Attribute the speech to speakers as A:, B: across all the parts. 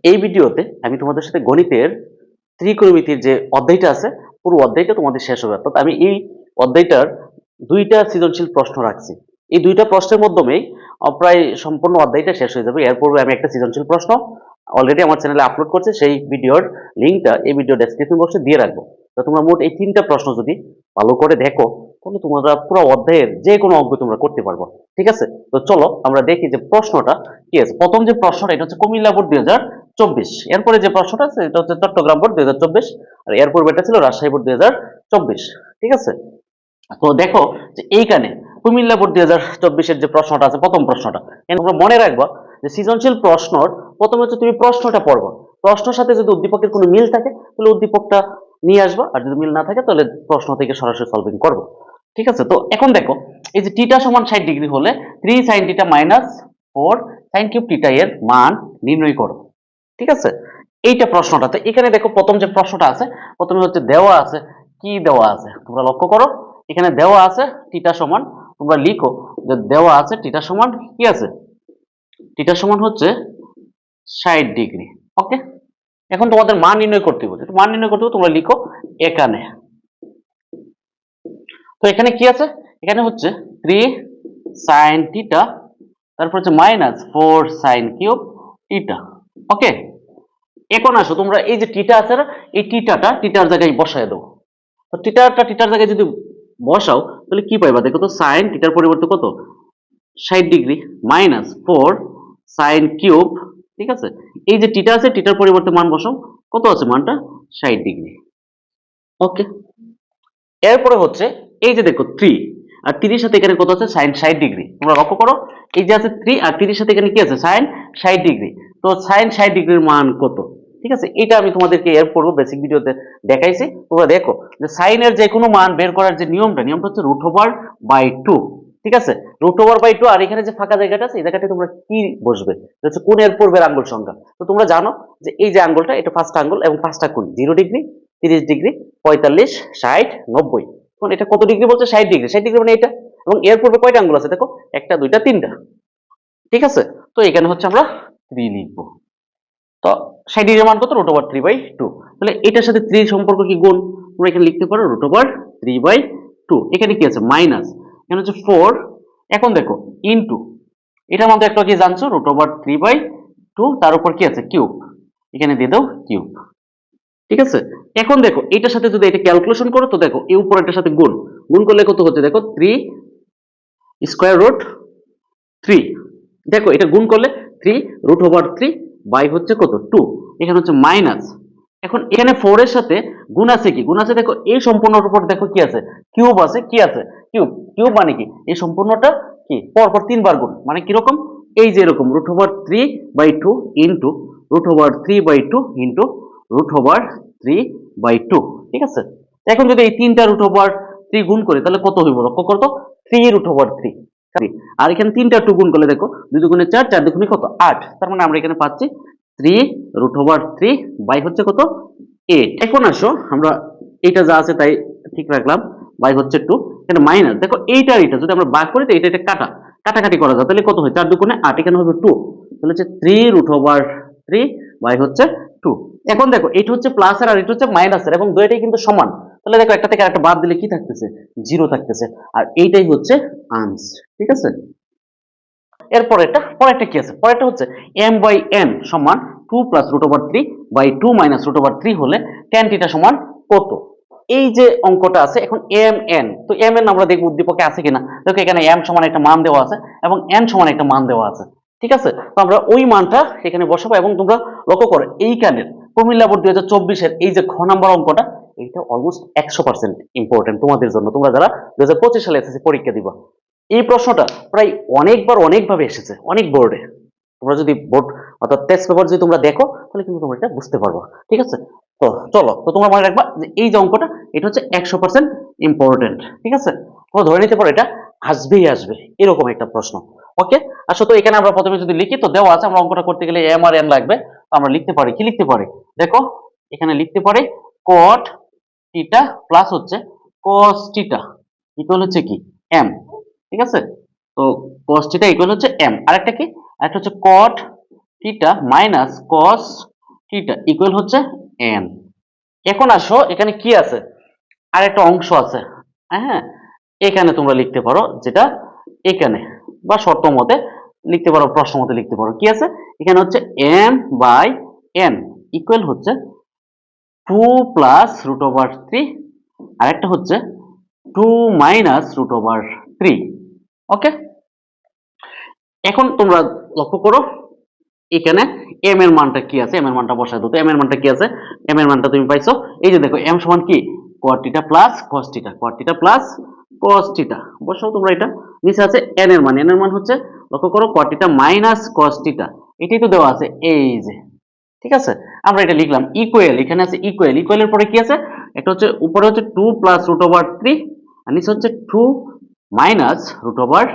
A: এই ভিডিওতে আমি তোমাদের সাথে গণিতের ত্রিকোণমিতির যে অধ্যায়টা আছে পুরো অধ্যায়টা তোমাদের শেষ হবে। অর্থাৎ আমি এই অধ্যায়টার দুইটা সৃজনশীল প্রশ্ন রাখছি। এই দুইটা প্রশ্নের মাধ্যমেই প্রায় সম্পূর্ণ অধ্যায়টা শেষ হয়ে যাবে। এর পূর্বে আমি একটা সৃজনশীল প্রশ্ন অলরেডি আমার চ্যানেলে আপলোড করছি, সেই ভিডিওর লিঙ্কটা এই ভিডিও ডেসক্রিপশন বক্সে দিয়ে রাখবো। তো তোমরা মোট এই তিনটা প্রশ্ন যদি ভালো করে দেখো তাহলে তোমরা পুরো অধ্যায়ের যে কোনো অঙ্ক তোমরা করতে পারবো। ঠিক আছে, তো চলো আমরা দেখি যে প্রশ্নটা কি আছে। প্রথম যে প্রশ্নটা এটা হচ্ছে কুমিল্লা বোর্ড 2024। এরপরে যে প্রশ্নটা আছে এটা হচ্ছে চট্টগ্রাম বোর্ড 2024, আর এর পূর্বে এটা ছিল রাজশাহী বোর্ড 2024। ঠিক আছে, তো দেখো যে এইখানে কুমিল্লা বোর্ড 2024-এর যে প্রশ্নটা আছে, প্রথম প্রশ্নটা তোমরা মনে রাখবা যে সৃজনশীল প্রশ্নর প্রথমে হচ্ছে তুমি প্রশ্নটা পড়বা, প্রশ্নের সাথে যদি উদ্দীপকের কোনো মিল থাকে তাহলে উদ্দীপকটা নিয়ে আসবা, আর যদি মিল না থাকে তাহলে প্রশ্ন থেকে সরাসরি সলভিং করবো। ঠিক আছে, তো এখন দেখো এই যে থিটা সমান 60 ডিগ্রি হলে 3 sin θ মাইনাস 4 sin কিউব θ এর মান নির্ণয় করো। ঠিক আছে, এইটা প্রশ্নটাতে এখানে দেখো প্রথম যে প্রশ্নটা আছে প্রথমে হচ্ছে দেওয়া আছে, কি দেওয়া আছে তোমরা লক্ষ্য করো। এখানে দেওয়া আছে থিটা সমান, তোমরা লিখো যে দেওয়া আছে থিটা সমান কি আছে, থিটা সমান হচ্ছে 60 ডিগ্রি। ওকে, এখন তোমাদের মান নির্ণয় করতে হবে, মান নির্ণয় করতে হবে তোমরা লিখো এখানে। তো এখানে কি আছে, এখানে হচ্ছে 3 sin θ, তারপর হচ্ছে মাইনাস 4 sin কিউব θ। ওকে, এখন আসো তোমরা এই যে থিটা আছে না, এই থিটাটা থিটার জায়গায় বসায় দাও। তো থিটাটা থিটার জায়গায় যদি বসাও তাহলে কি পাইবা দেখো তো, sin থিটার পরিবর্তে কত 60 ডিগ্রি মাইনাস 4 sin কিউব। ঠিক আছে, এই যে থিটা আছে থিটার পরিবর্তে মান বসাও, কত আছে মানটা 60 ডিগ্রি। ওকে, এরপরে হচ্ছে এই যে দেখো 3 আর 3 এর সাথে এখানে কত আছে sin 60 ডিগ্রি। তোমরা লক্ষ্য করো এই যে আছে 3 আর 3 এর সাথে এখানে কি আছে sin 60 ডিগ্রি। তো sin 60 ডিগ্রির মান কত? ঠিক আছে, এটা আমি তোমাদেরকে এর পূর্বে বেসিক ভিডিওতে দেখাইছি। তোমরা দেখো যে sin এর যে কোনো মান বের করার যে নিয়মটা হচ্ছে √/2। ঠিক আছে, √/2, আর এখানে যে ফাঁকা জায়গাটা আছে এই জায়গাটায় তোমরা কি বসবে, এটা হচ্ছে কোণের পূর্বের আঙ্গুল সংখ্যা। তো তোমরা জানো যে এই যে আঙ্গুলটা এটা ফার্স্ট আঙ্গুল এবং পাঁচটা কোণ 0 ডিগ্রি, 30 ডিগ্রি, 45, 60, 90। এখন এটা কত ডিগ্রি বলছে 60 ডিগ্রি, 60 ডিগ্রি মানে এটা, এবং এর পূর্বে কয়টা আঙ্গুল আছে দেখো, একটা দুইটা তিনটা। ঠিক আছে, তো এখানে হচ্ছে আমরা 3 লিখবো। তো 60 ডিগ্রির মান কত, √3/2। তাহলে এটার সাথে 3 সম্পর্ক কি গুণ, তোমরা এখানে লিখতে পারো √3/2। এখানে কি আছে মাইনাস, এখানে হচ্ছে 4। এখন দেখো ইনটু, এটার মধ্যে একটা কি জানছো √3/2, তার উপর কি আছে কিউব, এখানে দিয়ে দাও কিউব। ঠিক আছে, এখন দেখো এটার সাথে যদি এটা ক্যালকুলেশন করো তো দেখো এই উপরেরটার সাথে গুণ, গুণ করলে কত হচ্ছে দেখো 3 স্কয়ার রুট 3। দেখো এটা গুণ করলে 3 বাই হচ্ছে কত 2, এখানে হচ্ছে মাইনাস। এখন এখানে 4 এর সাথে গুণ আছে কি, গুণ আছে দেখো এই সম্পূর্ণটার উপর দেখো কি আছে কিউব আছে, কি আছে কিউব। কিউব মানে কি এই সম্পূর্ণটা কি পরপর তিনবার গুণ, মানে কিরকম এই যে এরকম √3/2 ইন্টু √3/2 ইন্টু √3/2। ঠিক আছে, এখন যদি এই তিনটা √3 গুণ করি তাহলে কত হইব লক্ষ্য করতো 3√3। আর এখানে তিনটা 2 গুণ করলে দেখো 2 দুগুণে 4, 4 দুগুণে কত 8। তার মানে আমরা এখানে পাচ্ছি 3√3 বাই হচ্ছে কত 8। এখন আসো আমরা এটা যা আছে তাই ঠিক রাখলাম, বাই হচ্ছে 2, এখানে মাইনাস দেখো এইটা আর এটা যদি আমরা ভাগ করি তো এটা এটা কাটাকাটি করা যায়, তাহলে কত হয় 4 দুগুণে 8, এখানে হবে 2, তাহলে হচ্ছে 3√3 বাই হচ্ছে 2। এখন দেখো এটা হচ্ছে প্লাস আর এটা হচ্ছে মাইনাসের এবং দুইটাই কিন্তু সমান, তাহলে দেখো একটা থেকে আরেকটা বাদ দিলে কি থাকতেছে 0 থাকতেছে, আর এইটাই হচ্ছে আনসার। ঠিক আছে, এরপর পরেরটা কি আছে, পরেরটা হচ্ছে m/n সমান 2 + √3/2 - √3 হলে tan θ সমান কত। এই যে অঙ্কটা আছে এখন mn, তো mn আমরা দেখব উদ্দীপকে আছে কিনা। দেখো এখানে m সমান একটা মান দেওয়া আছে এবং n সমান একটা মান দেওয়া আছে। ঠিক আছে, তো আমরা ওই মানটা এখানে বসাবো এবং তোমরা লক্ষ্য করো এইখানের কুমিল্লা বোর্ড 2024-এর এই যে খ নাম্বার অঙ্কটা, এটা অলমোস্ট 100% ইম্পর্টেন্ট তোমাদের জন্য, তোমরা যারা 2025 সালে এসএসসি পরীক্ষা দিবা। এই প্রশ্নটা প্রায় অনেকভাবে এসেছে অনেক বোর্ডে। তোমরা যদি বোর্ড অর্থাৎ টেস্ট পেপার যদি তোমরা দেখো তাহলে কিন্তু তোমরা এটা বুঝতে পারবে। ঠিক আছে, তো চলো, তো তোমরা মনে রাখবা যে এই যে অঙ্কটা এটা হচ্ছে 100% ইম্পর্টেন্ট। ঠিক আছে, তোমরা ধরে নিতে পারো এটা আসবে এরকম একটা প্রশ্ন। ওকে, আসলে তো এখানে আমরা প্রথমে যদি লিখি তো দেওয়া আছে আমরা অঙ্কটা করতে গেলে m আর n লাগবে। তো আমরা লিখতে পারি কি, লিখতে পারি দেখো এখানে লিখতে পারি cot θ প্লাস হচ্ছে cos θ ইকুয়াল হচ্ছে কি m। ঠিক আছে, তো cos θ ইকুয়াল হচ্ছে m, আরেকটা কি, আরেকটা হচ্ছে cot θ minus cos theta equal হচ্ছে n। এখন আসো এখানে কি আছে, আর একটা অংশ আছে, হ্যাঁ, এখানে তোমরা লিখতে পারো যেটা এখানে বা শর্ত মতে লিখতে পারো, প্রশ্ন মতে লিখতে পারো, কি আছে এখানে হচ্ছে m/n ইকুয়াল হচ্ছে 2 প্লাস রুট ওভার 3, আর একটা হচ্ছে 2 মাইনাস রুট ওভার 3। ওকে, এখন তোমরা লক্ষ্য করো এখানে m এর মানটা কি আছে, m এর মানটা বসায় দাও তো। m এর মানটা কি আছে, m এর মানটা তুমি পাইছো, এই যে দেখো m সমান কি cot θ plus cos θ, cot θ plus cos θ, বসাও তোমরা এটা। নিচে আছে n এর মান, n এর মান হচ্ছে লক্ষ্য করো cot θ মাইনাস cos θ, এটাই তো দেওয়া আছে এই যে, ঠিক আছে। আমরা এটা লিখলাম ইকুয়াল, এখানে আছে ইকুয়াল, ইকুয়ালের পরে কি আছে, একটা হচ্ছে উপরে হচ্ছে 2 প্লাস রুট ওভার 3 আর নিচে হচ্ছে 2 মাইনাস রুট ওভার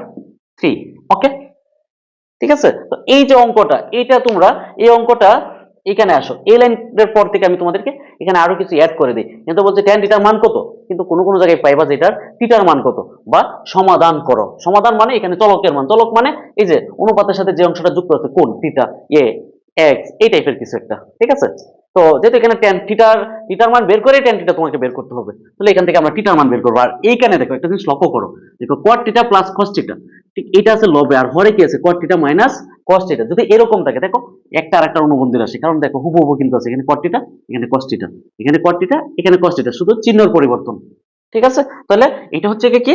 A: 3। ওকে, ঠিক আছে। তো এই যে অঙ্কটা, এটা তোমরা এই অঙ্কটা এখানে আসো, এই লাইনের পর থেকে আমি তোমাদেরকে এখানে আরো কিছু অ্যাড করে দিই। কিন্তু বলছে tan থিটার মান কত, কিন্তু কোনো কোনো জায়গায় পাইবা যে এটার থিটার মান কত, বা সমাধান করো। সমাধান মানে এখানে চলকের মান, চলক মানে এই যে অনুপাতের সাথে যে অংশটা যুক্ত আছে, কোণ থিটা এ এক্স, এই টাইপের কিছু একটা, ঠিক আছে। তো যেহেতু এখানে tan থিটার মান বের করে tan থিটা তোমাকে বের করতে হবে, তাহলে এখান থেকে আমরা থিটার মান বের করবো। আর এইখানে দেখো একটা জিনিস লক্ষ্য করো, দেখো cot theta plus cos theta, ঠিক এটা আছে লবে, আর হরে কি আছে cot theta minus cos theta. যদি এরকম থাকে দেখো একটা আর একটা অনুবন্ধী রাশি, কারণ দেখো হুবহু কিন্তু আছে, এখানে cot থিটা, এখানে cos থিটা, এখানে cot থিটা, এখানে cos থিটা, শুধু চিহ্নের পরিবর্তন, ঠিক আছে। তাহলে এটা হচ্ছে কি,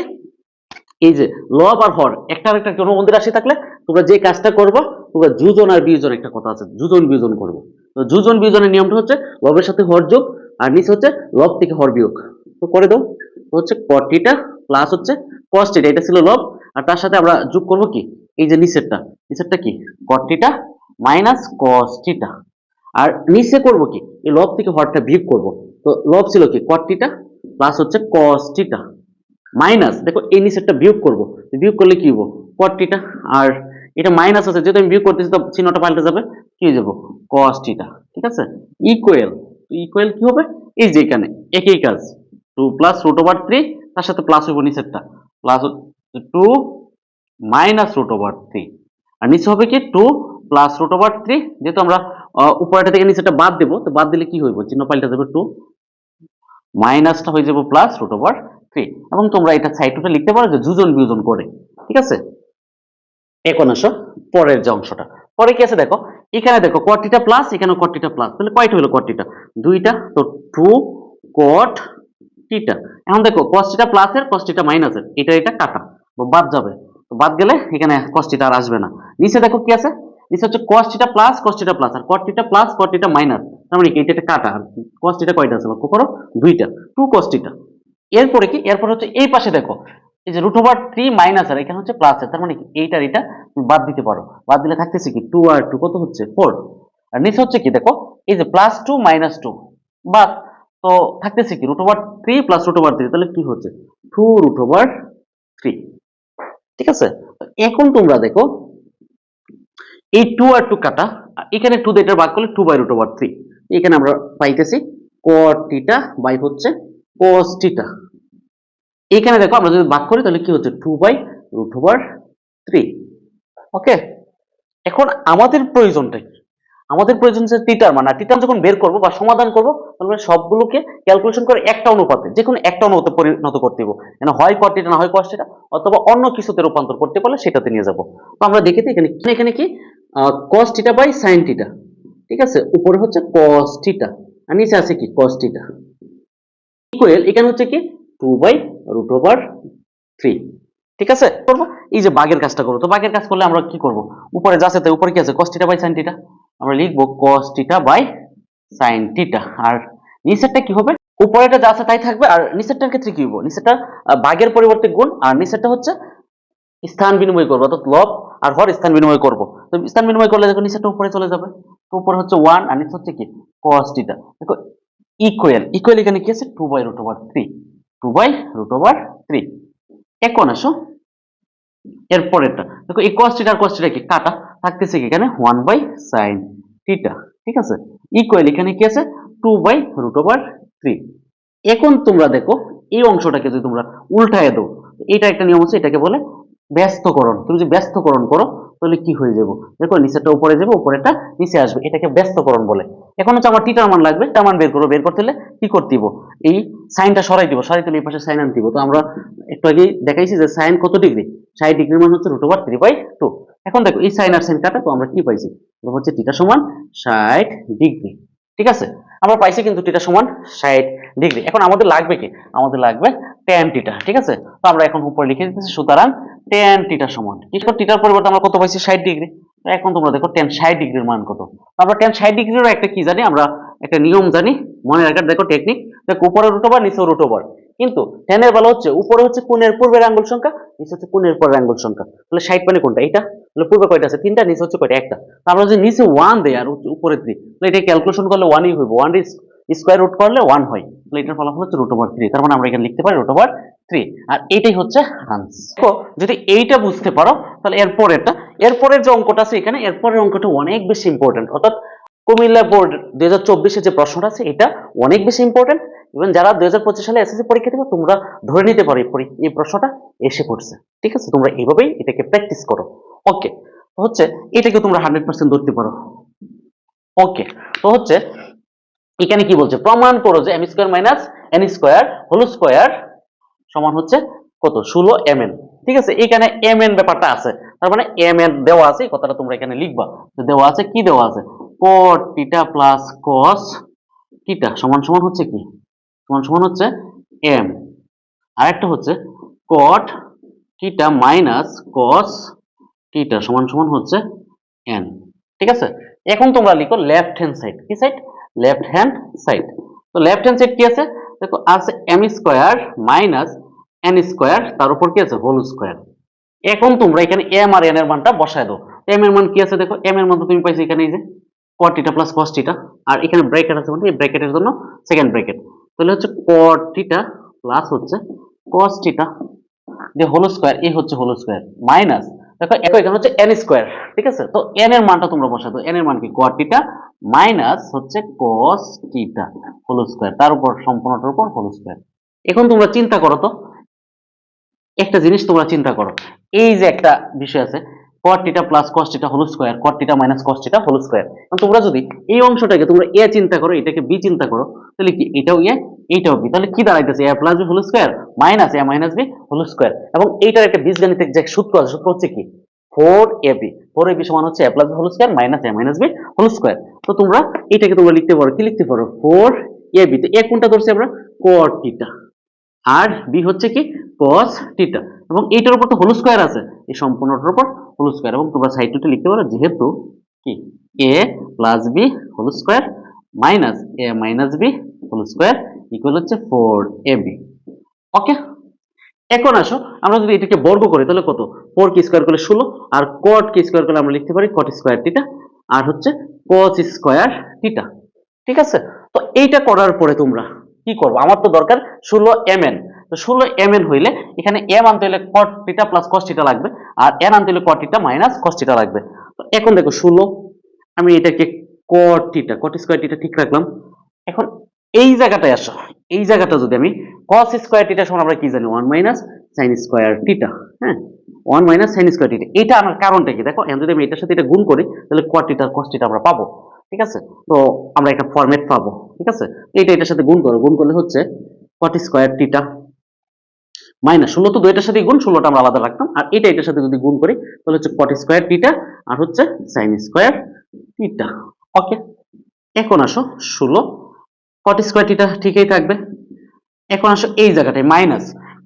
A: এই যে লব আর হর একটা আর একটা অনুবন্ধী রাশি থাকলে তোমরা যে কাজটা করবো, তোমরা যোজন আর বিয়োজন, একটা কথা আছে যোজন বিয়োজন করবো। তো যোজন বিয়োজনের নিয়মটা হচ্ছে লবের সাথে হর যোগ, আর নিচে হচ্ছে লব থেকে হর বিয়োগ। তো করে দাও, হচ্ছে cot থিটা প্লাস হচ্ছে cos থিটা, এটা ছিল লব, আর তার সাথে আমরা যোগ করবো কি এই যে নিচেরটা, নিচেরটা কি cot theta minus cos theta, আর নিচে করব কি এই লব থেকে হরটা বিয়োগ করব। তো লব ছিল কি cot থিটা প্লাস হচ্ছে cos থিটা মাইনাস, দেখো এই নিচেরটা বিয়োগ করব, বিয়োগ করলে কি হবো cot থিটা, আর এটা মাইনাস আছে যেহেতু আমি বিয়োগ করতেছি তো চিহ্নটা পাল্টে যাবে, কি হয়ে যাবো cos থিটা, ঠিক আছে। ইকুয়াল, ইকুয়াল কি হবে এই যে এখানে একই কাজ 2 প্লাস রুট ওভার 3, তার সাথে প্লাস হইব নিচেরটা, প্লাস 2 মাইনাস রুট ওভার 3, আর নিচে হবে কি 2 প্লাস রুট ওভার 3, যেহেতু আমরা উপরেটা থেকে নিচেটা বাদ দেব, তো বাদ দিলে কি হইব চিহ্ন পাল্টে যাবে 2 মাইনাসটা হয়ে যাবে প্লাস রুট ওভার 3, এবং তোমরা এটা সাইডটা লিখতে পারো যে যোজন বিয়োজন করে, ঠিক আছে। এখন আসো পরের যে অংশটা, পরে কি আছে দেখো, এখানে দেখো cot থিটা প্লাস, এখানে cot থিটা প্লাস, তাহলে কয়টা হলো cot থিটা দুইটা, তো 2 cot থিটা। এখন দেখো cos থিটা প্লাস এর cos থিটা মাইনাস এর, এটা এটা কাটা বাদ যাবে, তো বাদ গেলে এখানে cos থিটা আর আসবে না। নিচে দেখো কি আছে, নিচে হচ্ছে cos theta plus cos theta plus, আর cot theta plus cot theta minus, তার মানে কি এটা কাটা, আর cos থিটা কয়টা আছে লক্ষ্য করো দুইটা, 2 cos থিটা। এরপরে কি, এরপরে হচ্ছে এই পাশে দেখো এই যে রুট ওভার 3 মাইনাস আর এখানে হচ্ছে প্লাস এর, তার মানে কি এইটার এটা বাদ দিতে পারো, বাদ দিলে থাকতেছে কি 2 আর 2 কত হচ্ছে 4, আর নিচে হচ্ছে কি দেখো এই যে প্লাস 2 মাইনাস 2 বাদ, তো থাকতেছে কি root over 3 plus root over 3, তাহলে কি হচ্ছে 2 রুট ওভার 3, ঠিক আছে। এখন তোমরা দেখো এই 2 আর 2 কাটা, এখানে 2 দিয়ে এটা ভাগ করলে 2 বাই রুট ওভার 3, এখানে আমরা পাইতেছি cot থিটা বাই হচ্ছে cos থিটা। এখানে দেখো আমরা যদি ভাগ করি তাহলে কি হচ্ছে 2 বাই রুট ওভার 3। ওকে, এখন আমাদের প্রয়োজনটা কি, আমাদের প্রয়োজন হচ্ছে থিটার মান, আর থিটা যখন বের করব বা সমাধান করব তাহলে সবগুলোকে ক্যালকুলেশন করে একটা অনুপাতে, যে কোনো একটা অনুপাতে পরিণত করতে হবে, মানে হয় cot থিটা না হয় cos থিটা, অথবা অন্য কিছুতে রূপান্তর করতে পারলে সেটাতে নিয়ে যাব। তো আমরা দেখেছি এখানে এখানে কি cos theta by sin theta, ঠিক আছে, উপরে হচ্ছে cos থিটা আর নিচে আছে কি cos থিটা ইকুয়াল, এখানে হচ্ছে কি 2 বাই রুট ওভার 3, ঠিক আছে। করব এই যে ভাগের কাজটা করব, তো ভাগের কাজ করলে আমরা কি করব, উপরে যা আছে তাই উপরে কি আছে cos theta by sin theta, আমরা লিখব cos theta by sin theta, আর নিচেরটা কি হবে উপরেটা যা আছে তাই থাকবে, আর নিচেরটার ক্ষেত্রে কি হবে, নিচেরটা ভাগের পরিবর্তে গুণ, আর নিচেরটা হচ্ছে স্থান বিনিময় করব, অর্থাৎ লব আর হর স্থান বিনিময় করব। তো স্থান বিনিময় করলে দেখো নিচেরটা উপরে চলে যাবে, তো উপরে হচ্ছে 1 আর নিচে হচ্ছে কি cos থিটা, দেখো ইকুয়াল, ইকুয়াল এখানে কি আছে 2 by root over 3, 2 by root over 3। এখন আসো এরপরেরটা দেখো, এই cos থিটা আর cos থিটা কি কাটা, থাকতেছে কি এখানে 1 বাই sin থিটা, ঠিক আছে, ইকুয়াল এখানে কি আছে 2 বাই রুট ওভার 3। এখন তোমরা দেখো এই অংশটাকে যদি তোমরা উল্টায় দাও, এটা একটা নিয়ম আছে, এটাকে বলে ব্যস্তকরণ, তুমি যদি ব্যস্তকরণ করো তাহলে কি হয়ে যাবো, দেখো নিচেরটা উপরে যাবে, উপরেরটা নিচে আসবে, এটাকে ব্যস্তকরণ বলে। এখন হচ্ছে আমার টিটার মান লাগবে, তার মান বের করবো, বের করতে হলে কি করতে দিব, এই সাইনটা সরাই দিব, সরাই দিলে এই পাশে সাইন আনতে দিব। তো আমরা একটু আগে দেখাইছি যে সাইন কত ডিগ্রি, 60 ডিগ্রির মান হচ্ছে √3/2। এখন দেখো এই সাইন আর সাইন কাটা, তো আমরা কি পাইছি, হচ্ছে টিটা সমান 60 ডিগ্রি। ঠিক আছে, আমরা পাইছি কিন্তু টিটা সমান 60 ডিগ্রি। এখন আমাদের লাগবে কি, আমাদের লাগবে tan টিটা। ঠিক আছে, তো আমরা এখন উপরে লিখে দিতেছি, সুতরাং tan টিটা সমান কি, টিটার পরিবর্তে আমরা কত পাইছি 60 ডিগ্রি। এখন তোমরা দেখো tan 60 ডিগ্রির মান কত। আমরা tan 60 ডিগ্রির একটা কি জানি, আমরা একটা নিয়ম জানি, মনে রাখার, দেখো টেকনিক, দেখো উপরে √, নিচে √। কিন্তু tan এর বেলা হচ্ছে উপরে হচ্ছে কোণের পূর্বের আঙ্গুল সংখ্যা, নিচে হচ্ছে কোণের পরের আঙ্গুল সংখ্যা। তাহলে 60 মানে কোনটা, এটা, তাহলে পূর্বে কয়টা আছে, 3টা, নিচে হচ্ছে কয়টা, একটা। আমরা যদি নিচে 1 দেই আর উপরে 3, তাহলে এটা ক্যালকুলেশন করলে 1ই হইব, 1 স্কয়ার রুট করলে 1 হয়, তাহলে এটার ফলাফল হচ্ছে √3। তার মানে আমরা এখানে লিখতে পারি √3, আর এইটাই হচ্ছে আনসার। দেখো যদি এইটা বুঝতে পারো তাহলে এরপরের যে অঙ্কটা আছে এখানে, এরপরের অঙ্কটা অনেক বেশি ইম্পর্টেন্ট। অর্থাৎ কুমিল্লা বোর্ড 2024 যে প্রশ্নটা আছে এটা অনেক বেশি ইম্পর্টেন্ট। এবং যারা 2025 সালে এসএসসি পরীক্ষা দেবে তোমরা ধরে নিতে পারো এই প্রশ্নটা এসে পড়ছে। ঠিক আছে, তোমরা এইভাবেই এটাকে প্র্যাকটিস করো। ওকে, তো হচ্ছে এটাকে তোমরা 100% ধরতে পারো। ওকে, তো হচ্ছে এখানে কি বলছে, প্রমাণ করো যে m² - n² হোল স্কয়ার সমান হচ্ছে কত, 16 mn। ঠিক আছে, এখানে mn ব্যাপারটা আছে, তার মানে mn দেওয়া আছে, এই কথাটা তোমরা এখানে লিখবা। দেওয়া আছে, কি দেওয়া আছে, cot θ প্লাস cos θ সমান সমান হচ্ছে কি, সমান সমান হচ্ছে m, আর একটা হচ্ছে cot θ মাইনাস cos θ সমান সমান হচ্ছে n। ঠিক আছে, এখন তোমরা লিখো লেফট হ্যান্ড সাইড, কি সাইড, লেফট হ্যান্ড সাইড। তো লেফট হ্যান্ড সাইড কি আছে, দেখো আছে m² মাইনাস n² তার উপর কি আছে, হোল স্কয়ার। এখন তোমরা এখানে m আর n এর মানটা বসায় দাও। m এর মান কি আছে, দেখো m এর মান তো তুমি পাইছো এখানে, এই যে cot θ প্লাস cos θ, আর এখানে ব্র্যাকেট আছে, মানে এই ব্র্যাকেটের জন্য সেকেন্ড ব্র্যাকেট, তাহলে হচ্ছে cot θ প্লাস হচ্ছে cos θ যে হোল স্কয়ার, এই হচ্ছে হোল স্কয়ার মাইনাস, দেখো এখানে হচ্ছে n²। ঠিক আছে, তো n এর মানটা তোমরা বসাও, তো n এর মান কি, cot θ মাইনাস হচ্ছে cos θ হোল স্কয়ার, তার উপর সম্পূর্ণটার উপর হোল স্কয়ার। এখন তোমরা চিন্তা করো তো, একটা জিনিস তোমরা চিন্তা করো, এই যে একটা বিষয় আছে cot θ plus cos θ whole square, cot θ minus cos θ whole square. তোমরা যদি এই অংশটাকে তোমরা a চিন্তা করো, এটাকে b চিন্তা করো, তাহলে কি এটাও a এইটাও b, তাহলে কি দাঁড়াইতেছে, a plus b whole square minus a minus b whole square. এবং এইটার একটা বীজগণিতিক যে সূত্র আছে, সূত্র হচ্ছে কি 4ab, 4ab সমান হচ্ছে a plus b whole square minus a minus b whole square. তো তোমরা এটাকে তোমরা লিখতে পারো, কি লিখতে পারো, 4ab, তো a কোনটা ধরছি আমরা, cot θ, আর বি হচ্ছে কি cos θ, এবং এইটার উপর তো হোল স্কয়ার আছে, এই সম্পূর্ণটার উপর হোল স্কয়ার। এবং তোমরা সাইড টুতে লিখতে পারো যেহেতু কি a plus b whole square minus a minus b whole square equal হচ্ছে 4ab। ওকে, এখন আসো আমরা যদি এটাকে বর্গ করি তাহলে কত, 4 কে স্কয়ার করলে 16, আর cot কে স্কয়ার করলে আমরা লিখতে পারি cot স্কয়ার θ, আর হচ্ছে cos স্কয়ার θ। ঠিক আছে, তো এইটা করার পরে তোমরা কি করবো, আমার তো দরকার 16mn। তো 16mn হইলে এখানে m আনতে হলে cot θ প্লাস cos θ লাগবে, আর n আনতে হলে cot θ মাইনাস cos θ লাগবে। তো এখন দেখো 16, আমি এটাকে cot θ cot স্কয়ার θ ঠিক রাখলাম। এখন এই জায়গাটায় আসো, এই জায়গাটা যদি আমি cos স্কয়ার θ সমান আমরা কি জানি 1 মাইনাস sin স্কয়ার θ, হ্যাঁ 1 মাইনাস sin স্কয়ার θ, এটা আমার কারণটা কি, দেখো এখন যদি আমি এটার সাথে এটা গুণ করি তাহলে cot θ cos θ আমরা পাবো। ঠিক আছে, তো আমরা একটা ফরম্যাট পাবো। ঠিক আছে, এটার সাথে গুণ করো, গুণ করলে হচ্ছে cot স্কয়ার θ মাইনাস 16, তো দুইটার সাথে গুণ, 16টা আমরা আলাদা রাখতাম, আর এটার সাথে যদি গুণ করি তাহলে হচ্ছে cot স্কয়ার θ আর হচ্ছে sin স্কয়ার θ। ওকে, এখন আসো 16 cot স্কয়ার θ ঠিকই থাকবে। এখন আসো এই জায়গাটায় মাইনাস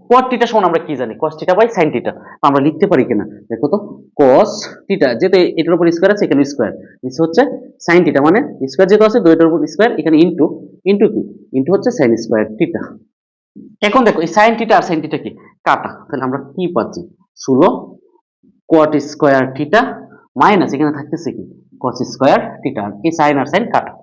A: cot θ সমান আমরা কি জানি, cos θ বাই sin θ, তো আমরা লিখতে পারি কিনা দেখো তো, cos θ যেহেতু এটার উপর স্কয়ার আছে এখানে স্কয়ার, নিচে হচ্ছে sin θ, মানে স্কয়ার যেহেতু আছে দুইটার উপর স্কয়ার, এখানে ইনটু ইনটু কি ইনটু হচ্ছে sin স্কয়ার θ। এখন দেখো এই sin θ আর sin θ কি কাটা, তাহলে আমরা কি পাচ্ছি, 16 cot স্কয়ার θ মাইনাস এখানে থাকতেছে কি cos স্কয়ার θ, এই sin আর sin কাটা।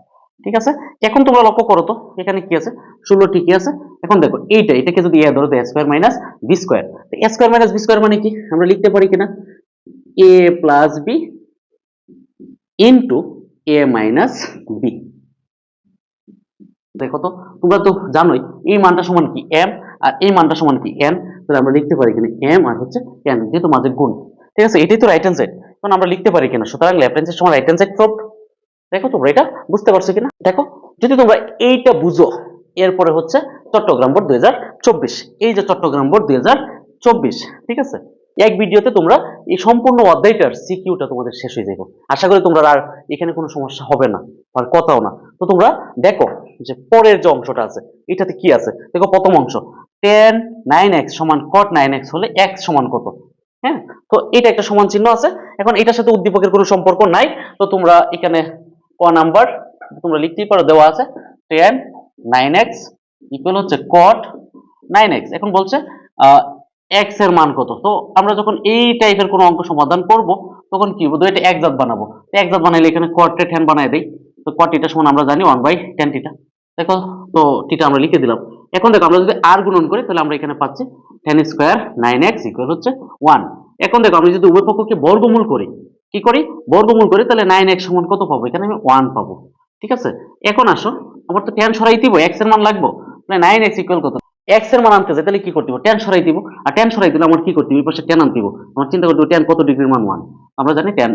A: ঠিক আছে, এখন তোমরা লক্ষ্য করো তো এখানে কি আছে, 16 ঠিকই আছে। এখন দেখো এটাকে যদি a ধরো তো a square minus b square, তো a square minus b square মানে কি আমরা লিখতে পারি কিনা a plus b into a minus b। দেখো তো তোমরা তো জানোই এই মানটা সমান কি m, আর এই মানটা সমান কি n, তাহলে আমরা লিখতে পারি এখানে m আর হচ্ছে tan, যেহেতু মাঝে গুণ, ঠিক আছে, এটাই তো রাইট হ্যান্ড সাইড। এখন আমরা লিখতে পারি কিনা, সুতরাং লেফট হ্যান্ড সাইড সমান রাইট হ্যান্ড সাইড প্রুফড। দেখো তোমরা এটা বুঝতে পারছো কিনা। দেখো যদি তোমরা এইটা বুঝো, এরপরে হচ্ছে চট্টগ্রাম বোর্ড 2024, এই যে চট্টগ্রাম বোর্ড 2024, ঠিক আছে, এক ভিডিওতে তোমরা এই সম্পূর্ণ অধ্যায়টার সিকিউটা তোমাদের শেষ হয়ে যাবে। আশা করি তোমরা আর এখানে কোনো সমস্যা হবে না, আর কথাও না। তো তোমরা দেখো যে পরের যে অংশটা আছে এটাতে কি আছে। দেখো প্রথম অংশ, tan 9x সমান cot 9x হলে x সমান কত। হ্যাঁ, তো এটা একটা সমান চিহ্ন আছে। এখন এটার সাথে উদ্দীপকের কোনো সম্পর্ক নাই, তো তোমরা এখানে ক নাম্বার তোমরা লিখতেই পারো, দেওয়া আছে tan 9x ইকুয়াল হচ্ছে cot 9x। এখন বলছে x এর মান কত। তো আমরা যখন এই টাইপের কোনো অঙ্ক সমাধান করব তখন কি হবে, এটা একজাত বানাবো। একজাত বানাইলে এখানে cot কে tan বানাই দেই। তো cot থিটা সমান আমরা জানি 1/tan থিটা। দেখো তো থিটা আমরা লিখে দিলাম। এখন দেখো আমরা যদি r গুণন করি তাহলে আমরা এখানে পাচ্ছি tan স্কয়ার 9x ইকুয়াল হচ্ছে 1। এখন দেখো আমি যদি উভয় পক্ষকে বর্গমূল করি, কি করি, বর্গমূল করি, তাহলে 9x সমান কত পাবো, এখানে আমি 1 পাবো। ঠিক আছে, এখন আসো আমার তো tan সরাই দিব, x এর মান লাগবে, তাহলে 9x ইকুয়াল কত, x এর মান আনতে যাই তাহলে কি করতে হবে, tan সরাই দিব। আর tan সরাই দিলে আমার কি করতে হবে, এই পাশে tan আনতে হবে। আমার চিন্তা করতে হবে tan কত ডিগ্রির মান 1। আমরা জানি tan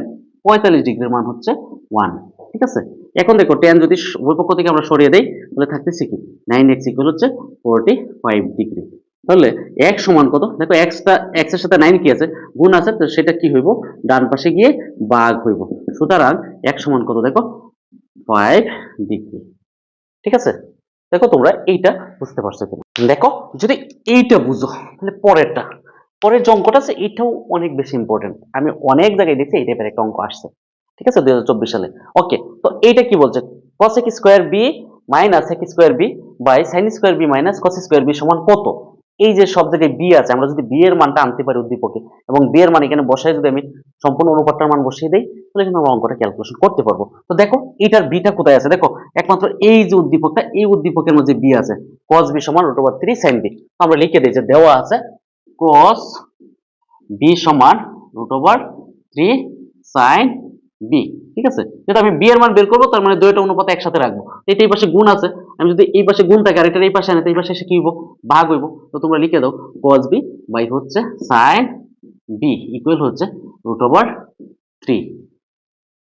A: 45 ডিগ্রির মান হচ্ছে 1। ঠিক আছে, এখন দেখো tan যদি উভয় পক্ষ থেকে আমরা সরিয়ে দেই তাহলে থাকতেছে কি 9x ইকুয়াল হচ্ছে 45 ডিগ্রি। তাহলে x সমান কত, দেখো x এর সাথে 9 কি আছে, গুণ আছে, তো সেটা কি হইব, ডান পাশে গিয়ে ভাগ হইব। সুতরাং x সমান কত, দেখো 5 ডিগ্রি। ঠিক আছে, দেখো তোমরা এইটা বুঝতে পারছো কিনা। দেখো যদি এইটা বুঝো তাহলে পরের যে অঙ্কটা আছে এটাও অনেক বেশি ইম্পর্টেন্ট। আমি অনেক জায়গায় দেখছি এই টাইপের একটা অঙ্ক আসছে, ঠিক আছে, 2024 সালে। ওকে, তো এইটা কি বলছে, cosec square b minus sec square b by sin square b minus cos square b সমান কত। এই যে সব জায়গায় b আছে, আমরা যদি b এর মানটা আনতে পারি উদ্দীপকে, এবং b এর মান এখানে বসাই যদি আমি সম্পূর্ণ অনুপাতটার মান বসিয়ে দেই তাহলে কিন্তু আমরা অঙ্কটা ক্যালকুলেশন করতে পারবো। তো দেখো এটার বিটা কোথায় আছে, দেখো একমাত্র এই যে উদ্দীপকটা, এই উদ্দীপকের মধ্যে b আছে, cos b সমান √3 sin b। আমরা লিখে দিই যে দেওয়া আছে cos b সমান √3 sin b। ঠিক আছে, যেটা আমি b এর মান বের করবো, তার মানে দুইটা অনুপাত একসাথে রাখবো। এটা এই পাশে গুণ আছে, আমি যদি এই পাশে গুণ থাকে আর এটা এই পাশে আনি, এই পাশে এসে কি হইব, ভাগ হইব। তো তোমরা লিখে দাও cos b বাই হচ্ছে sin b ইকুয়াল হচ্ছে √3।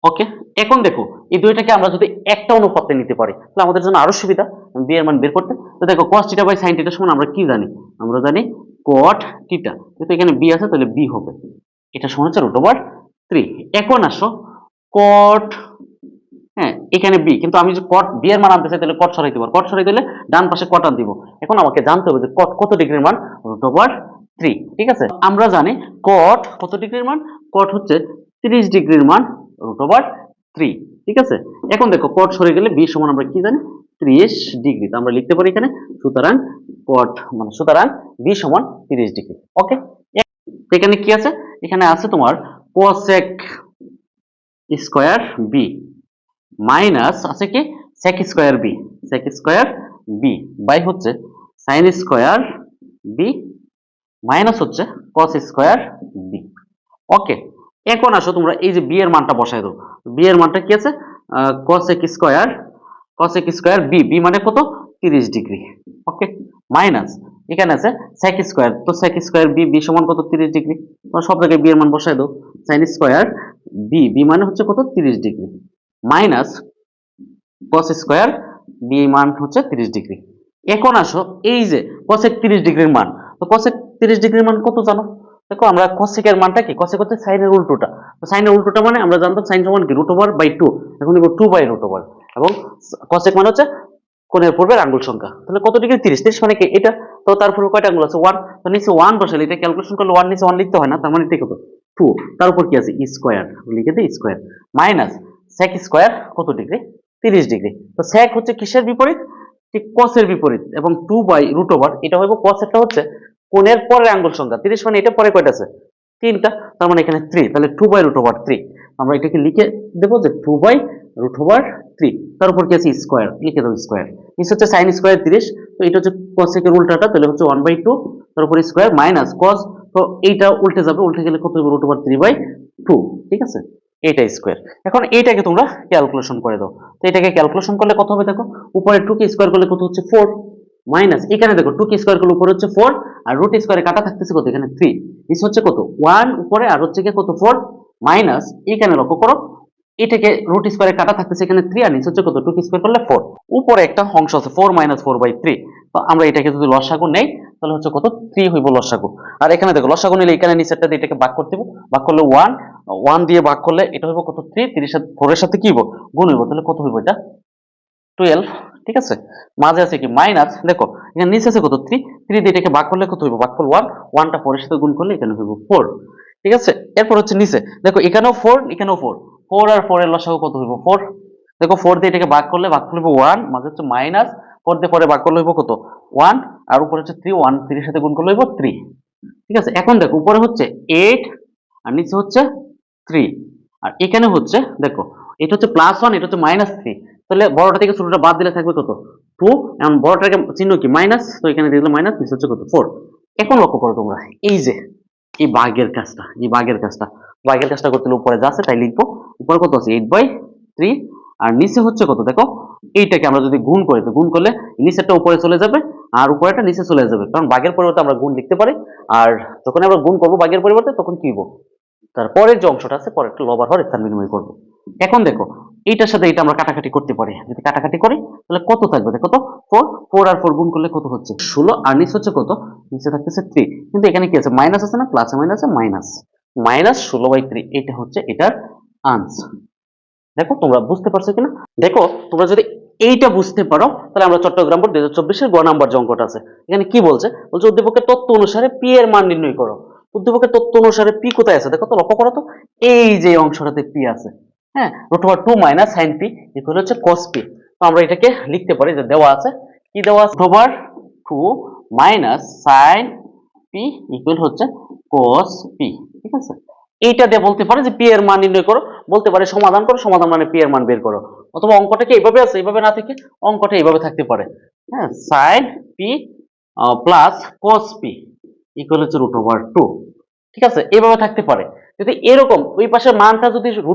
A: ওকে, এখন দেখো এই দুইটাকে আমরা যদি একটা অনুপাতে নিতে পারি তাহলে আমাদের জন্য আরো সুবিধা b এর মান বের করতে। তো দেখো cos theta by sin theta সমান আমরা কি জানি, আমরা জানি cot থিটা, যেহেতু এখানে b আছে তাহলে b হবে, এটা সমান হচ্ছে √3। এখন আসো cot, হ্যাঁ এখানে b, কিন্তু আমি যদি cot b এর মান আনতে চাই তাহলে cot সরাই দিব, cot সরাই দিলে ডান পাশে cot আন দিব। এখন আমাকে জানতে হবে যে cot কত ডিগ্রির মান, √3। ঠিক আছে, আমরা জানি cot কত ডিগ্রির মান, cot হচ্ছে 30 ডিগ্রির মান √3। ঠিক আছে, এখন দেখো cot সরে গেলে b সমান আমরা কি জানি 30 ডিগ্রি, তো আমরা লিখতে পারি এখানে সুতরাং cot মানে সুতরাং b সমান 30 ডিগ্রি। ওকে, এখানে কি আছে, এখানে আছে তোমার cosec স্কয়ার b মাইনাস আছে কি sec স্কয়ার b বাই হচ্ছে sin স্কয়ার b মাইনাস হচ্ছে cos স্কয়ার b। ওকে, এখন আসো তোমরা এই যে b এর মানটা বসায় দাও। b এর মানটা কি আছে, cosec স্কয়ার b মানে কত 30 ডিগ্রি। ওকে, মাইনাস এখানে আছে sec স্কয়ার, তো sec স্কয়ার b সমান কত 30 ডিগ্রি, তোমরা সব জায়গায় b এর মান বসায় দাও। sin স্কয়ার b মানে হচ্ছে কত 30 degree, minus cos square b মান হচ্ছে 30 ডিগ্রি। এখন আসো এই যে cosec 30 ডিগ্রির মান, তো cosec 30 ডিগ্রির মান কত জানো, দেখো আমরা cosec এর মানটা কি, cosec হচ্ছে sin এর উল্টোটা, তো sin এর উল্টোটা মানে আমরা জানতাম sin সমান কি √2, এখন নিব 2/√, এবং cosec মানে হচ্ছে কোণের পূর্বের আঙ্গুল সংখ্যা, তাহলে কত ডিগ্রি 30 মানে কি এটা, তো তারপরে কয়টা আঙ্গুল আছে 1, তো নিচে 1 বসালে এটা ক্যালকুলেশন করলে 1 নিচে 1 লিখতে হয় না, তার মানে এটা কত 2, তার উপর কি আছে স্কয়ার, লিখে দিই স্কয়ার, মাইনাস sec স্কয়ার কত ডিগ্রি 30 ডিগ্রি। তো sec হচ্ছে কিসের বিপরীত, ঠিক cos এর বিপরীত, এবং 2/√, এটা হইব cos এরটা হচ্ছে কোণের পরের আঙ্গুল সংখ্যা, 30 মানে এটা পরে কয়টা আছে 3টা, তার মানে এখানে 3, তাহলে 2/√3। আমরা এটাকে লিখে দেব যে 2/√3, তার উপর কি আছে স্কয়ার, লিখে দেব স্কয়ার, নিচে হচ্ছে sin স্কয়ার 30, তো এটা হচ্ছে cosec এর উল্টাটা, তাহলে হচ্ছে 1/2, তার উপর স্কয়ার মাইনাস cos, তো এইটা উল্টে যাবে, উল্টে গেলে কত হবে √3/2। ঠিক আছে, এটা স্কয়ার। এখন এইটাকে তোমরা ক্যালকুলেশন করে দাও, তো এটাকে ক্যালকুলেশন করলে কত হবে, দেখো উপরে 2 কে স্কয়ার করলে কত হচ্ছে 4, মাইনাস এখানে দেখো 2 কি স্কয়ার করলে উপরে হচ্ছে 4 আর রুট স্কয়ারে কাটা থাকতেছে কত এখানে 3, নিচে হচ্ছে কত 1 উপরে আর হচ্ছে কি কত 4 মাইনাস এখানে লক্ষ্য করো এটাকে রুট স্কয়ারে কাটা থাকতেছে এখানে 3 আর নিচে হচ্ছে কত 2 কি স্কয়ার করলে 4, উপরে একটা অংশ আছে 4 - 4/3, তো আমরা এটাকে যদি লসাগু নেই তাহলে হচ্ছে কত 3 হইব লসাগু। আর এখানে দেখো লসাগু নিলে এখানে নিচেরটা দিয়ে এটাকে ভাগ করতে হবে, ভাগ করলে 1 1 দিয়ে ভাগ করলে এটা হইব কত 3, 3 এর সাথে 4 এর সাথে কি হইব গুণ হইব, তাহলে কত হইব এটা 12, ঠিক আছে। মাঝে আছে কি মাইনাস, দেখো এখানে নিচে আছে কত 3, 3 দিয়ে এটাকে ভাগ করলে কত হইব ভাগফল 1, 1টা 4 এর সাথে গুণ করলে এখানে হইব 4, ঠিক আছে। এরপর হচ্ছে নিচে দেখো এখানেও 4 এখানেও 4, 4 আর 4 এর লসাগু কত হইব 4, দেখো 4 দিয়ে এটাকে ভাগ করলে ভাগফল হইব 1, মাঝে হচ্ছে মাইনাস 4 দিয়ে পরে ভাগ করলে হইব কত 1 আর উপরে হচ্ছে 3, 1 3 এর সাথে গুণ করলে হইব 3, ঠিক আছে। এখন দেখো উপরে হচ্ছে 8 আর নিচে হচ্ছে 3 আর এখানে হচ্ছে দেখো এটা হচ্ছে +1 এটা হচ্ছে -3, তাহলে বড়টা থেকে ছোটটা বাদ দিলে থাকবে কত 2, এখন বড়টাকে চিহ্ন কি মাইনাস, তো এখানে দিলে মাইনাস, নিচে হচ্ছে কত 4। এখন লক্ষ্য করো তোমরা এই যে এই ভাগের কাজটা করতে হলে উপরে যা আছে তাই লিখবো, উপরে কত আছে 8/3 আর নিচে হচ্ছে কত দেখো এইটাকে আমরা যদি গুণ করি তো গুণ করলে নিচেরটা উপরে চলে যাবে আর উপরেটা নিচে চলে যাবে, কারণ ভাগের পরিবর্তে আমরা গুণ লিখতে পারি, আর যখন আমরা গুণ করবো ভাগের পরিবর্তে তখন কি হইব তারপরের যে অংশটা আছে পরেরটা লব আর হর স্থান বিনিময় করবো। এখন দেখো এইটার সাথে এটা আমরা কাটাকাটি করতে পারি, যদি কাটাকাটি করি তাহলে কত থাকবে দেখো তো 4, 4 আর 4 গুণ করলে কত হচ্ছে 16 আর নিচে হচ্ছে কত নিচে থাকতেছে 3, কিন্তু এখানে কি আছে মাইনাস আছে না, প্লাসে মাইনাসে মাইনাস 16/3, এটা হচ্ছে এটার আনসার। দেখো তোমরা বুঝতে পারছো কিনা, দেখো তোমরা যদি এইটা বুঝতে পারো তাহলে আমরা চট্টগ্রাম বোর্ড 2024 এর গ নাম্বার যে অঙ্কটা আছে এখানে কি বলছে উদ্দীপকের তথ্য অনুসারে পি এর মান নির্ণয় করো। উদ্দীপকের তথ্য অনুসারে পি কোথায় আছে দেখো তো, লক্ষ্য করো তো এই যে অংশটাতে পি আছে, হ্যাঁ √2 - sin p ইকুয়াল হচ্ছে cos p, তো আমরা এটাকে লিখতে পারি যে দেওয়া আছে কি দেওয়া আছে √2 - sin p ইকুয়াল হচ্ছে cos p, ঠিক আছে। এইটা দিয়ে বলতে পারে যে পি এর মান নির্ণয় করো, বলতে পারে সমাধান করো, সমাধান মানে পি এর মান বের করো, অথবা অঙ্কটা কি এইভাবে আছে এইভাবে না থেকে অঙ্কটা এইভাবে থাকতে পারে, হ্যাঁ sin p plus cos p equal হচ্ছে √2, ঠিক আছে এইভাবে থাকতে পারে। যদি এরকম ওই পাশের মানটা যদি √,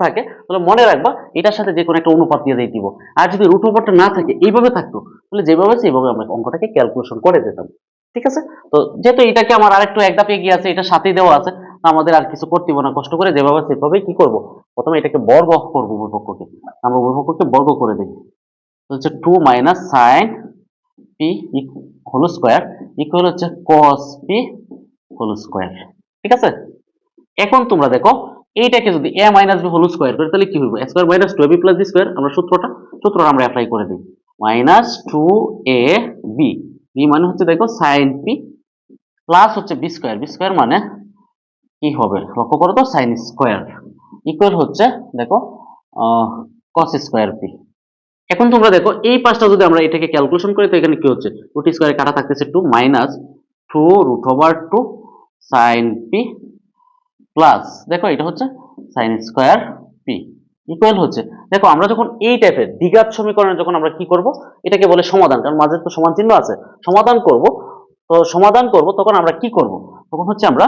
A: থাকে তাহলে মনে রাখবা এটার সাথে যে কোনো একটা অনুপাত দিয়ে দিয়ে দিব, আর যদি √টা না থাকে এইভাবে থাকতো তাহলে যেভাবে আছে এইভাবে আমরা অঙ্কটাকে ক্যালকুলেশন করে দিতাম, ঠিক আছে। তো যেহেতু এটাকে আমার আরেকটু এক ধাপ এগিয়ে আছে, এটা সাথেই দেওয়া আছে, তো আমাদের আর কিছু করতে হবে না, কষ্ট করে যেভাবে সেভাবেই কি করব প্রথমে এটাকে বর্গ করব, উভয়পক্ষকে আমরা উভয়পক্ষকে বর্গ করে দিই, তো হচ্ছে 2 - sin p whole square equal হচ্ছে cos p হোল স্কয়ার, ঠিক আছে। এখন তোমরা দেখো এইটাকে যদি a - b হোল স্কয়ার করি তাহলে কি হবে a square - 2ab + b square, আমরা সূত্রটা আমরা অ্যাপ্লাই করে দিই, -2ab b মানে হচ্ছে দেখো sin p প্লাস হচ্ছে b স্কয়ার মানে কি হবে লক্ষ্য করো তো sin স্কয়ার ইকুয়াল হচ্ছে দেখো cos স্কয়ার p। এখন তোমরা দেখো এই পাশটা যদি আমরা এটাকে ক্যালকুলেশন করি তো এখানে কি হচ্ছে রুট স্কয়ারে কাটা থাকতেছে 2 - 2 √2 sin p প্লাস দেখো এটা হচ্ছে sin স্কয়ার p ইকুয়াল হচ্ছে দেখো আমরা যখন এই টাইপের দ্বিঘাত সমীকরণে যখন আমরা কি করব এটাকে বলে সমাধান, কারণ মাঝে তো সমান চিহ্ন আছে, সমাধান করব তখন আমরা কি করব তখন হচ্ছে আমরা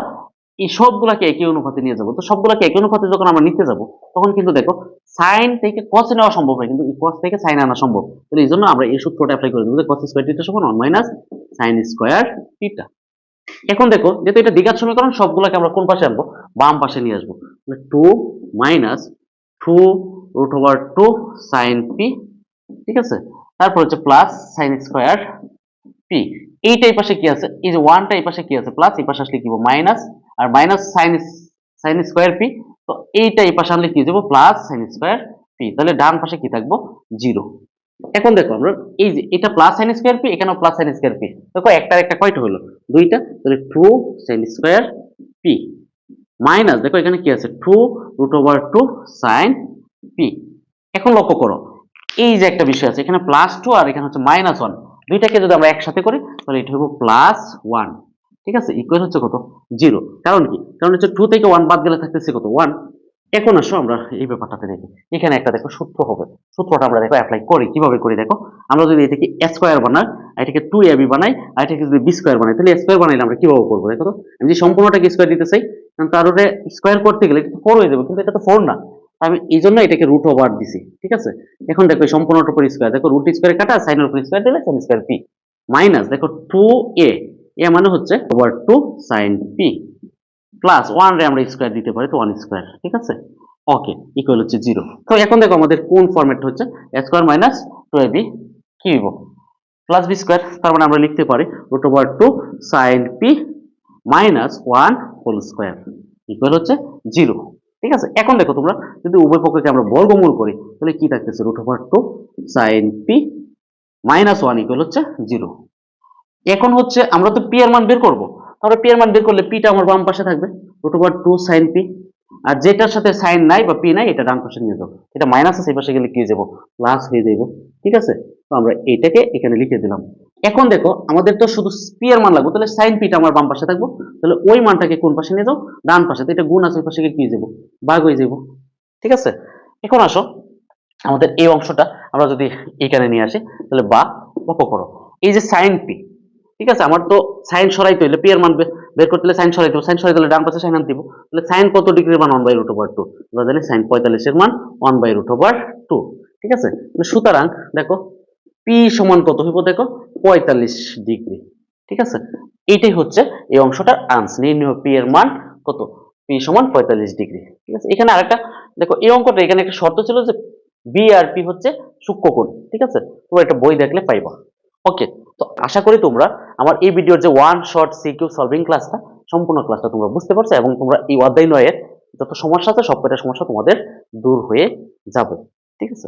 A: এই সবগুলাকে একই অনুপাতে নিয়ে যাব, তো সবগুলাকে একই অনুপাতে যখন আমরা নিতে যাব তখন কিন্তু দেখো সাইন থেকে cos এ নেওয়া সম্ভব হয় কিন্তু cos থেকে সাইন আনা সম্ভব, তাহলে এই জন্য আমরা এই সূত্রটা অ্যাপ্লাই করে দেব যে cos স্কয়ার থিটা সমান 1 - sin স্কয়ার থিটা। এখন দেখো যেহেতু এটা দ্বিঘাত সমীকরণ সবগুলোকে আমরা কোন পাশে আনবো বাম পাশে নিয়ে আসবো, 2 - 2 √2 sin p, ঠিক আছে, তারপর হচ্ছে প্লাস sin স্কয়ার p, এইটা এই পাশে কি আছে এই যে 1টা এই পাশে কি আছে প্লাস, এই পাশে আসলে কি হবে মাইনাস, আর মাইনাস sin স্কয়ার p, তো এইটা এই পাশে আনলে কি হবে প্লাস sin স্কয়ার p, তাহলে ডান পাশে কি থাকবো 0। এখন দেখো আমরা এই যে এটা প্লাস sin স্কয়ার p এখানেও প্লাস sin স্কয়ার p, দেখো একটার একটা কয়টা হলো দুইটা, তাহলে 2 sin স্কয়ার p মাইনাস দেখো এখানে কি আছে 2 √2 sin p। এখন লক্ষ্য করো এই যে একটা বিষয় আছে এখানে +2 আর এখানে হচ্ছে -1, দুইটাকে যদি আমরা একসাথে করি তাহলে এটা হবে +1, ঠিক আছে, ইকুয়াল হচ্ছে কত 0, কারণ কি কারণ হচ্ছে 2 থেকে 1 বাদ গেলে থাকতেছে কত 1। এখন আসো আমরা এই ব্যাপারটাতে দেখি, এখানে একটা দেখো সূত্র হবে, সূত্রটা আমরা দেখো অ্যাপ্লাই করি কিভাবে করি দেখো, আমরা যদি এটাকে a স্কয়ার বানাই আর এটাকে 2ab বানাই আর এটাকে যদি b স্কয়ার বানাই তাহলে a স্কয়ার বানাইলে আমরা কিভাবে করব দেখো তো, আমি যে সম্পূর্ণটাকে স্কয়ার দিতে চাই কারণ তার উপরে স্কয়ার করতে গেলে এটা তো 4 হয়ে যাবে, কিন্তু এটা তো 4 না, আমি এই জন্য এটাকে √, দিছি, ঠিক আছে। এখন দেখো সম্পূর্ণটার উপর স্কয়ার, দেখো রুট স্কয়ারে কাটা সাইনের উপর স্কয়ার দিলে sin স্কয়ার p, মাইনাস দেখো 2a, এ মানে হচ্ছে ওভার 2 sin p প্লাস 1 রে আমরা স্কয়ার দিতে পারি, তো 1 স্কয়ার, ঠিক আছে। ওকে, ইকুয়াল হচ্ছে 0। তো এখন দেখো আমাদের কোন ফরম্যাট হচ্ছে a স্কয়ার মাইনাস 2ab কি হইব প্লাস b স্কয়ার, তার মানে আমরা লিখতে পারি root over 2 sin p minus 1 whole square equal হচ্ছে 0, ঠিক আছে। এখন দেখো তোমরা যদি উভয় পক্ষকে আমরা বর্গমূল করি তাহলে কি থাকতেছে root over 2 sin p minus 1 equal হচ্ছে 0। এখন হচ্ছে আমরা তো পি এর মান বের করব, তাহলে পি এর মান বের করলে পিটা আমার বাম পাশে থাকবে রুট ওভার 2 sin p, আর যেটার সাথে সাইন নাই বা পি নাই এটা ডান পাশে নিয়ে যাবো, এটা মাইনাস আছে এই পাশে গেলে কি হয়ে যাবো প্লাস হয়ে যাবো, ঠিক আছে। তো আমরা এইটাকে এখানে লিখে দিলাম। এখন দেখো আমাদের তো শুধু পি এর মান লাগবে, তাহলে সাইন পিটা আমার বাম পাশে থাকবো, তাহলে ওই মানটাকে কোন পাশে নিয়ে যাও ডান পাশে, তো এটা গুণ আছে ওই পাশে গিয়ে কি হয়ে যাবো ভাগ হয়ে যাবো, ঠিক আছে। এখন আসো আমাদের এই অংশটা আমরা যদি এখানে নিয়ে আসি তাহলে বা লক্ষ্য করো এই যে সাইন পি, ঠিক আছে। আমার তো সাইন সরাইতে হইলে পি এর মান বের করতে হলে সাইন সরাইতে হবে, সাইন সরাইতে হলে ডান পাশে সাইন আনতে হবে, তাহলে সাইন কত ডিগ্রির মান 1 বাই রুট ওভার 2, আমরা জানি সাইন 45 এর মান 1 বাই রুট ওভার 2, ঠিক আছে। সুতরাং দেখো পি সমান কত হইব দেখো 45 ডিগ্রি, ঠিক আছে। এইটাই হচ্ছে এই অংশটার আনসার, নির্ণয় পি এর মান কত, পি সমান 45 ডিগ্রি, ঠিক আছে। এখানে আরেকটা দেখো এই অঙ্কটা এখানে একটা শর্ত ছিল যে বি আর পি হচ্ছে সূক্ষ্মকোণ, ঠিক আছে। তোমরা একটা বই দেখলে পাইবা। ওকে, তো আশা করি তোমরা আমার এই ভিডিওর যে ওয়ান শর্ট সিকিউ সলভিং ক্লাসটা সম্পূর্ণ ক্লাসটা তোমরা বুঝতে পারছো, এবং তোমরা এই অধ্যায় 9 এর যত সমস্যা আছে সবকটা সমস্যা তোমাদের দূর হয়ে যাবে, ঠিক আছে।